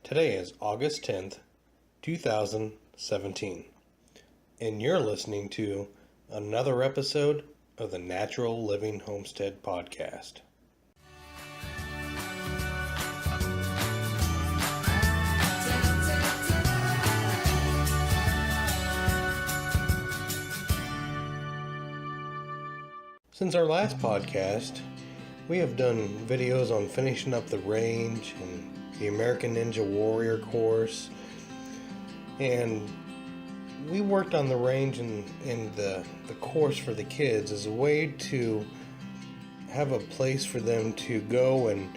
Today is August 10th, 2017, and you're listening to another episode of the Natural Living Homestead podcast. Since our last podcast, we have done videos on finishing up the range and the American Ninja Warrior course, and we worked on the range and the course for the kids as a way to have a place for them to go and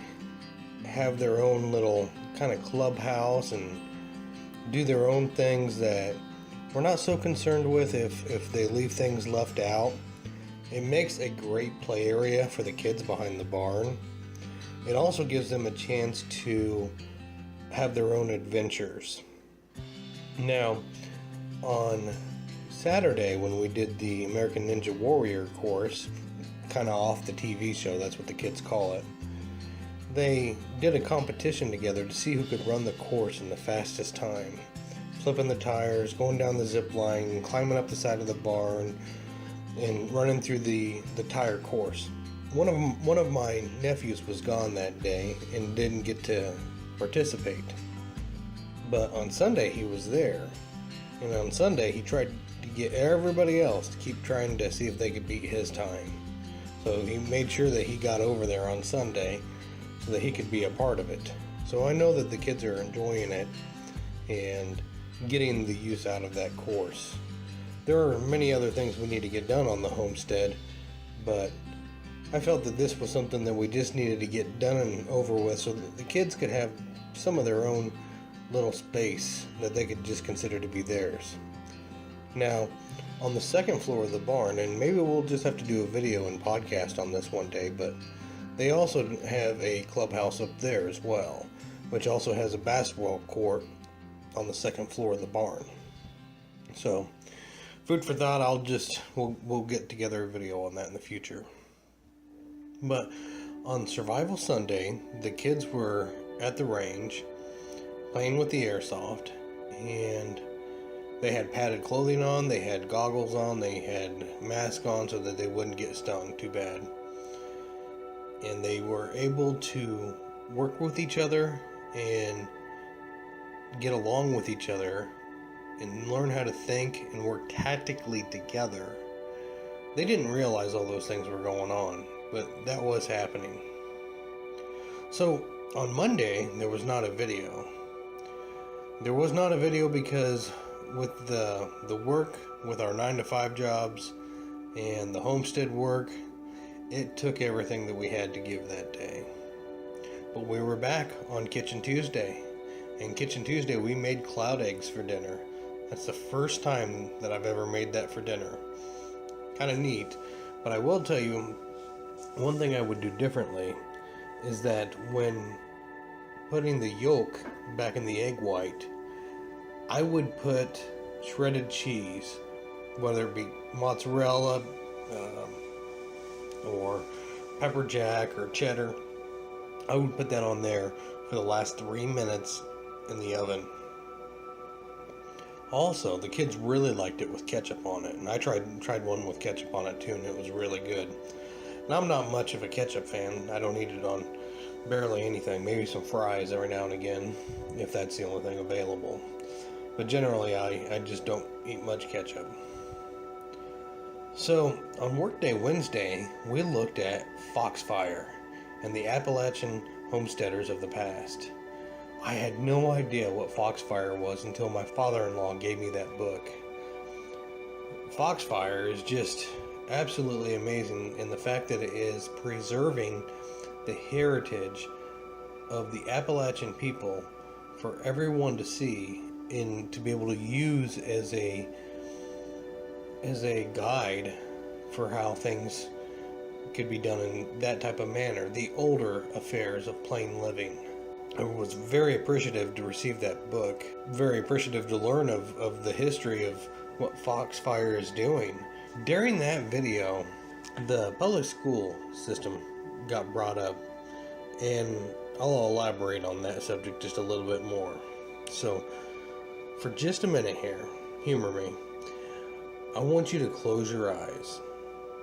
have their own little kind of clubhouse and do their own things that we're not so concerned with if they leave things left out. It makes a great play area for the kids behind the barn. It also gives them a chance to have their own adventures. Now, on Saturday when we did the American Ninja Warrior course, kind of off the TV show, that's what the kids call it, they did a competition together to see who could run the course in the fastest time. Flipping the tires, going down the zip line, climbing up the side of the barn, and running through the tire course. One of my nephews was gone that day and didn't get to participate. But on Sunday he was there. And on Sunday he tried to get everybody else to keep trying to see if they could beat his time. So he made sure that he got over there on Sunday so that he could be a part of it. So I know that the kids are enjoying it and getting the use out of that course. There are many other things we need to get done on the homestead, but I felt that this was something that we just needed to get done and over with so that the kids could have some of their own little space that they could just consider to be theirs. Now, on the second floor of the barn, and maybe we'll just have to do a video and podcast on this one day, but they also have a clubhouse up there as well, which also has a basketball court on the second floor of the barn. So, food for thought. We'll get together a video on that in the future. But on Survival Sunday, the kids were at the range playing with the airsoft, and they had padded clothing on, they had goggles on, they had masks on so that they wouldn't get stung too bad. And they were able to work with each other and get along with each other and learn how to think and work tactically together. They didn't realize all those things were going on, but that was happening. So on Monday, there was not a video. There was not a video because with the work, with our 9-to-5 jobs and the homestead work, it took everything that we had to give that day. But we were back on Kitchen Tuesday. And Kitchen Tuesday, we made cloud eggs for dinner. That's the first time that I've ever made that for dinner. Kind of neat. But I will tell you, one thing I would do differently is that when putting the yolk back in the egg white, I would put shredded cheese, whether it be mozzarella or pepper jack or cheddar. I would put that on there for the last 3 minutes in the oven. Also, the kids really liked it with ketchup on it, and I tried one with ketchup on it too, and it was really good. And I'm not much of a ketchup fan. I don't eat it on barely anything, maybe some fries every now and again, if that's the only thing available. But generally, I just don't eat much ketchup. So, on Workday Wednesday, we looked at Foxfire and the Appalachian homesteaders of the past. I had no idea what Foxfire was until my father-in-law gave me that book. Foxfire is just absolutely amazing in the fact that it is preserving the heritage of the Appalachian people for everyone to see and to be able to use as a guide for how things could be done in that type of manner, the older affairs of plain living. I was very appreciative to receive that book, very appreciative to learn of the history of what Foxfire is doing. During that video, the public school system got brought up, and I'll elaborate on that subject just a little bit more. So, for just a minute here, humor me. I want you to close your eyes.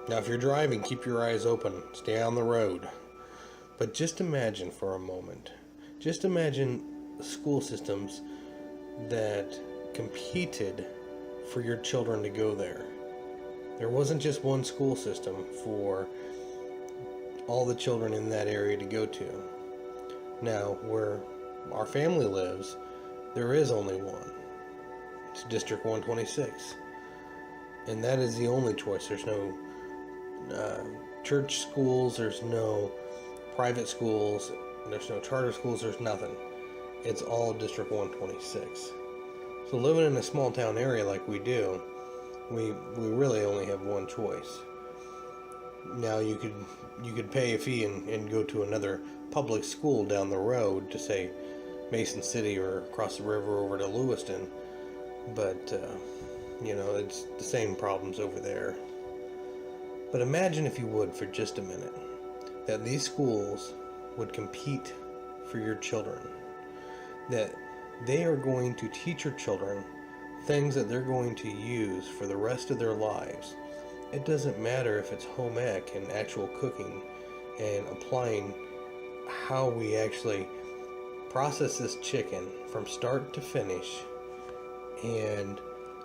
Now, if you're driving, keep your eyes open. Stay on the road. But just imagine for a moment. Just imagine school systems that competed for your children to go there. There wasn't just one school system for all the children in that area to go to. Now, where our family lives, there is only one. It's District 126. And that is the only choice. There's no church schools, there's no private schools, there's no charter schools, there's nothing. It's all District 126. So living in a small town area like we do, we really only have one choice. Now you could pay a fee and go to another public school down the road to, say, Mason City or across the river over to Lewiston, but it's the same problems over there. But imagine, if you would, for just a minute, that these schools would compete for your children, that they are going to teach your children things that they're going to use for the rest of their lives. It doesn't matter if it's home ec and actual cooking and applying how we actually process this chicken from start to finish, and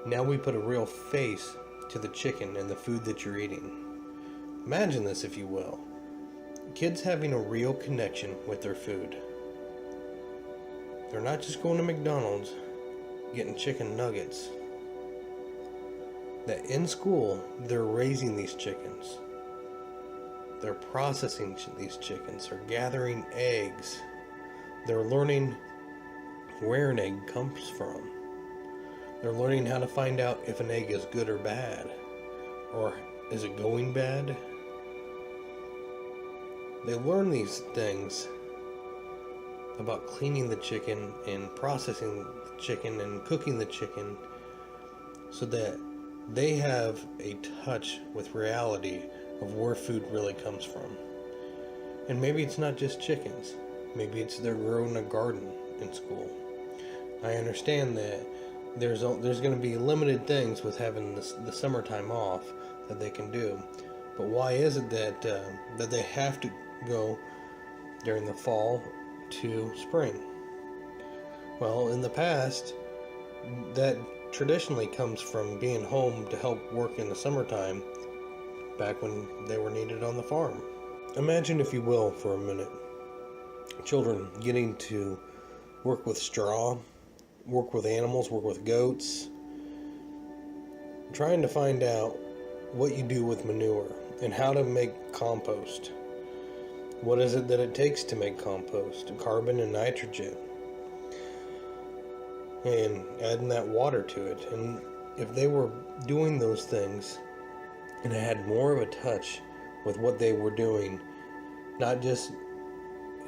now we put a real face to the chicken and the food that you're eating. Imagine this, if you will. Kids having a real connection with their food. They're not just going to McDonald's getting chicken nuggets. That in school, they're raising these chickens. They're processing these chickens. They're gathering eggs. They're learning where an egg comes from. They're learning how to find out if an egg is good or bad. Or is it going bad? They learn these things about cleaning the chicken and processing the chicken and cooking the chicken so that they have a touch with reality of where food really comes from. And maybe it's not just chickens. Maybe it's they're growing a garden in school. I understand that there's going to be limited things with having the summertime off that they can do. But why is it that they have to go during the fall to spring? Well, in the past, that traditionally comes from being home to help work in the summertime back when they were needed on the farm. Imagine, if you will, for a minute, children getting to work with straw, work with animals, work with goats, trying to find out what you do with manure and how to make compost. What is it that it takes to make compost? Carbon and nitrogen. And adding that water to it. And if they were doing those things and had more of a touch with what they were doing, not just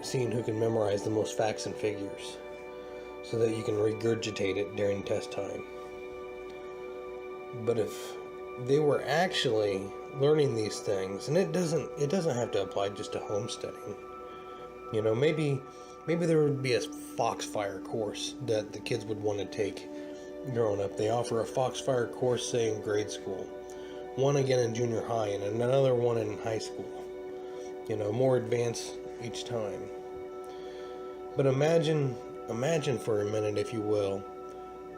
seeing who can memorize the most facts and figures so that you can regurgitate it during test time, but if they were actually learning these things, and it doesn't have to apply just to homesteading. Maybe there would be a foxfire course that the kids would want to take growing up. They offer a foxfire course, say, in grade school, one again in junior high, and another one in high school. More advanced each time. But imagine for a minute, if you will,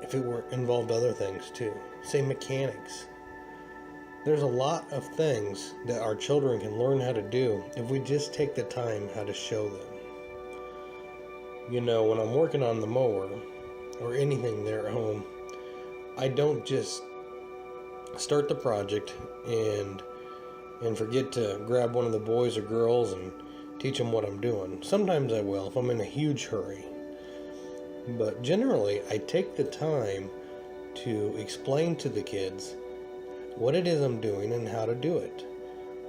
if it were involved other things too, say mechanics. There's a lot of things that our children can learn how to do if we just take the time how to show them. When I'm working on the mower or anything there at home, I don't just start the project and forget to grab one of the boys or girls and teach them what I'm doing. Sometimes I will if I'm in a huge hurry. But generally, I take the time to explain to the kids what it is I'm doing and how to do it.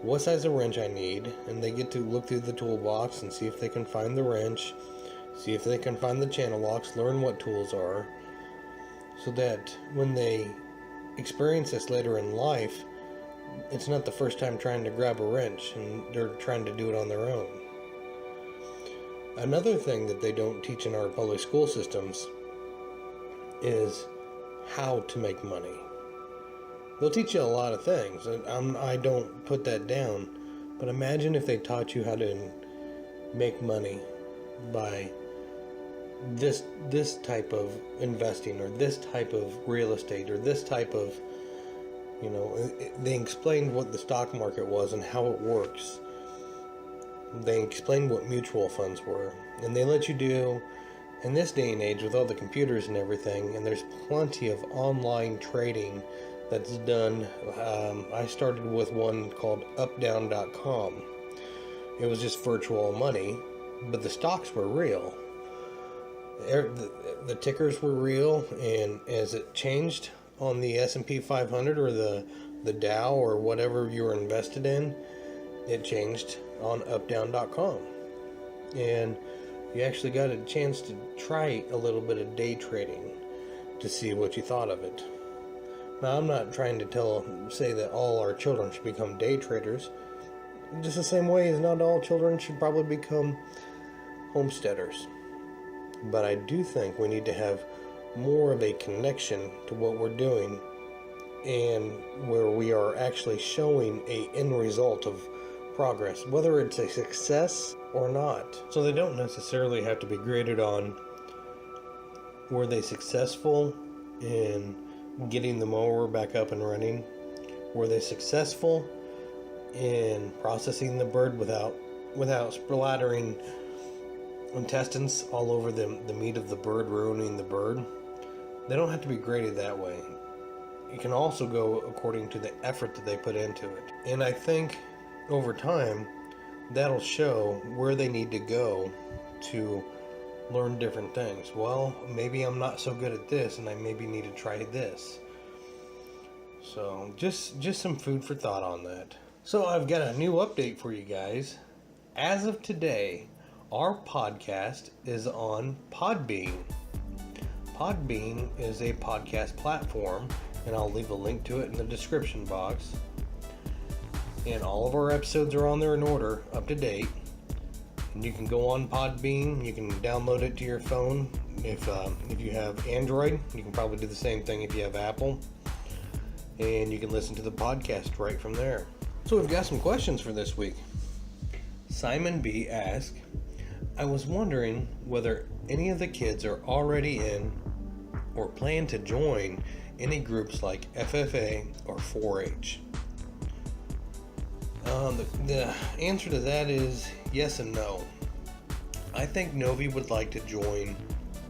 What size of wrench I need, and they get to look through the toolbox and see if they can find the wrench, see if they can find the channel locks, learn what tools are, so that when they experience this later in life, it's not the first time trying to grab a wrench and they're trying to do it on their own. Another thing that they don't teach in our public school systems is how to make money. They'll teach you a lot of things, and I don't put that down, but imagine if they taught you how to make money by this type of investing, or this type of real estate, or this type of, they explained what the stock market was and how it works. They explained what mutual funds were, and they let you do, in this day and age with all the computers and everything, and there's plenty of online trading that's done. I started with one called updown.com. It was just virtual money, but the stocks were real. The tickers were real, and as it changed on the S&P 500 or the Dow or whatever you were invested in, it changed on updown.com. And you actually got a chance to try a little bit of day trading to see what you thought of it. Now, I'm not trying to say that all our children should become day traders, just the same way as not all children should probably become homesteaders. But I do think we need to have more of a connection to what we're doing, and where we are actually showing an end result of progress, whether it's a success or not. So they don't necessarily have to be graded on, were they successful in getting the mower back up and running? Were they successful in processing the bird without splattering intestines all over the meat of the bird, ruining the bird? They don't have to be graded that way. It can also go according to the effort that they put into it. And I think over time, that'll show where they need to go to learn different things. Well, maybe I'm not so good at this, and I maybe need to try this. So just some food for thought on that. So I've got a new update for you guys. As of today, our podcast is on Podbean. Podbean is a podcast platform, and I'll leave a link to it in the description box. And all of our episodes are on there in order, up to date. And you can go on Podbean, you can download it to your phone. If you have Android, you can probably do the same thing if you have Apple. And you can listen to the podcast right from there. So we've got some questions for this week. Simon B. asked, I was wondering whether any of the kids are already in or plan to join any groups like FFA or 4-H. The answer to that is yes and no. I think Novi would like to join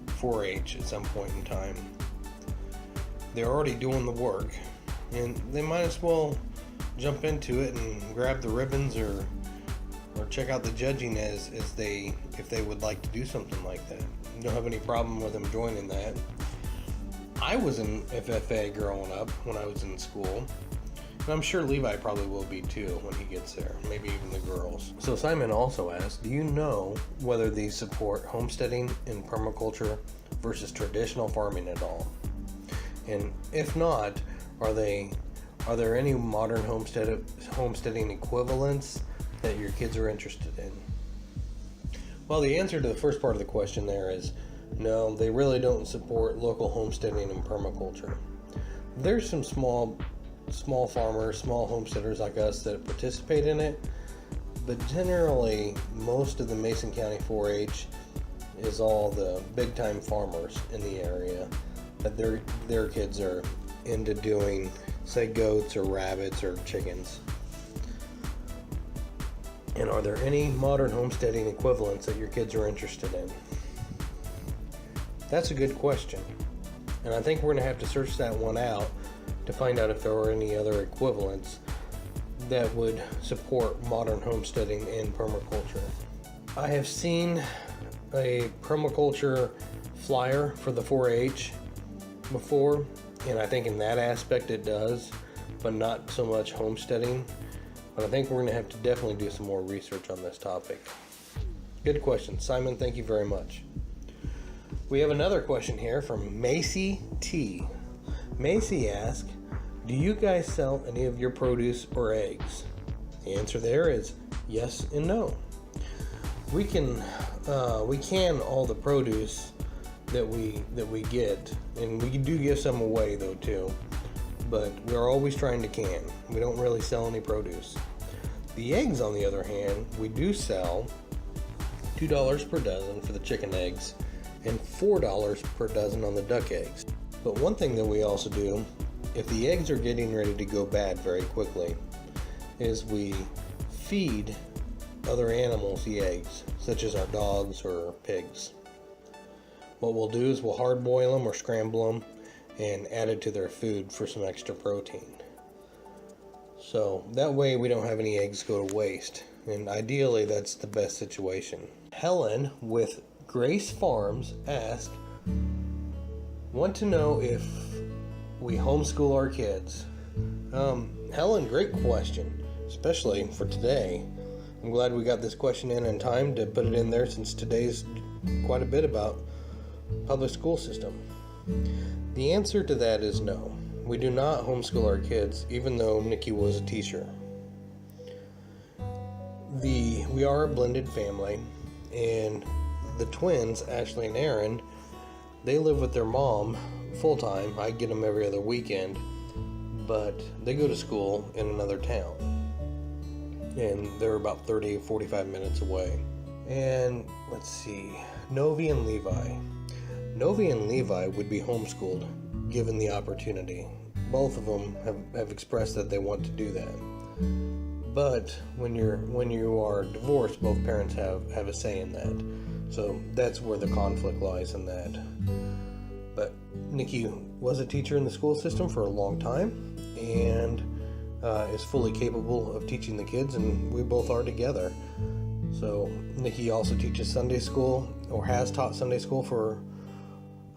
4-H at some point in time. They're already doing the work, and they might as well jump into it and grab the ribbons or check out the judging if they would like to do something like that. Don't have any problem with them joining that. I was in FFA growing up when I was in school. And I'm sure Levi probably will be too when he gets there, maybe even the girls. So Simon also asked, do you know whether these support homesteading and permaculture versus traditional farming at all? And if not, are there any modern homesteading equivalents that your kids are interested in? Well, the answer to the first part of the question there is no, they really don't support local homesteading and permaculture. There's some small farmers, small homesteaders like us that participate in it, but generally most of the Mason County 4-H is all the big time farmers in the area that their kids are into doing, say, goats or rabbits or chickens. And are there any modern homesteading equivalents that your kids are interested in? That's a good question, and I think we're going to have to search that one out to find out if there are any other equivalents that would support modern homesteading and permaculture. I have seen a permaculture flyer for the 4-H before, and I think in that aspect it does, but not so much homesteading. But I think we're going to have to definitely do some more research on this topic. Good question, Simon. Thank you very much. We have another question here from Macy T. Macy asks, do you guys sell any of your produce or eggs? The answer there is yes and no. We can we can all the produce that we get, and we do give some away though too. But we're always trying to can. We don't really sell any produce. The eggs, on the other hand, we do sell $2 per dozen for the chicken eggs and $4 per dozen on the duck eggs. But one thing that we also do, if the eggs are getting ready to go bad very quickly, is we feed other animals the eggs, such as our dogs or pigs. What we'll do is we'll hard boil them or scramble them and add it to their food for some extra protein. So that way we don't have any eggs go to waste, and ideally that's the best situation. Helen with Grace Farms asked, want to know if we homeschool our kids. Helen, great question, especially for today. I'm glad we got this question in time to put it in there, since today's quite a bit about public school system. The answer to that is no. We do not homeschool our kids, even though Nikki was a teacher. We are a blended family, and the twins, Ashley and Aaron, they live with their mom full time. I get them every other weekend, but they go to school in another town, and they're about 30-45 minutes away. And let's see, Novi and Levi. Novi and Levi would be homeschooled given the opportunity. Both of them have expressed that they want to do that. But when you are divorced, both parents have a say in that. So that's where the conflict lies in that. But Nikki was a teacher in the school system for a long time, and is fully capable of teaching the kids, and we both are together. So Nikki also teaches Sunday school, or has taught Sunday school for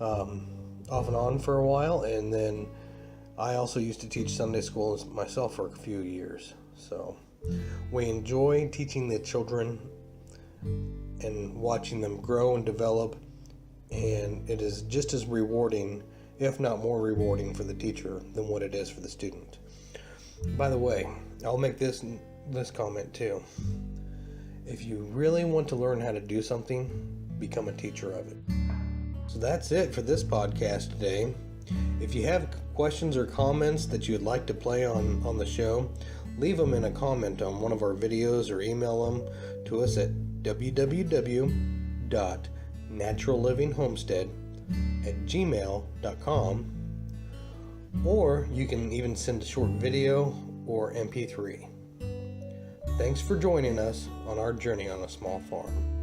off and on for a while, and then I also used to teach Sunday school myself for a few years. So we enjoy teaching the children and watching them grow and develop, and it is just as rewarding, if not more rewarding, for the teacher than what it is for the student. By the way, I'll make this comment too. If you really want to learn how to do something, become a teacher of it. So that's it for this podcast today. If you have questions or comments that you'd like to play on the show, leave them in a comment on one of our videos, or email them to us at www.naturallivinghomestead@gmail.com, or you can even send a short video or MP3. Thanks for joining us on our journey on a small farm.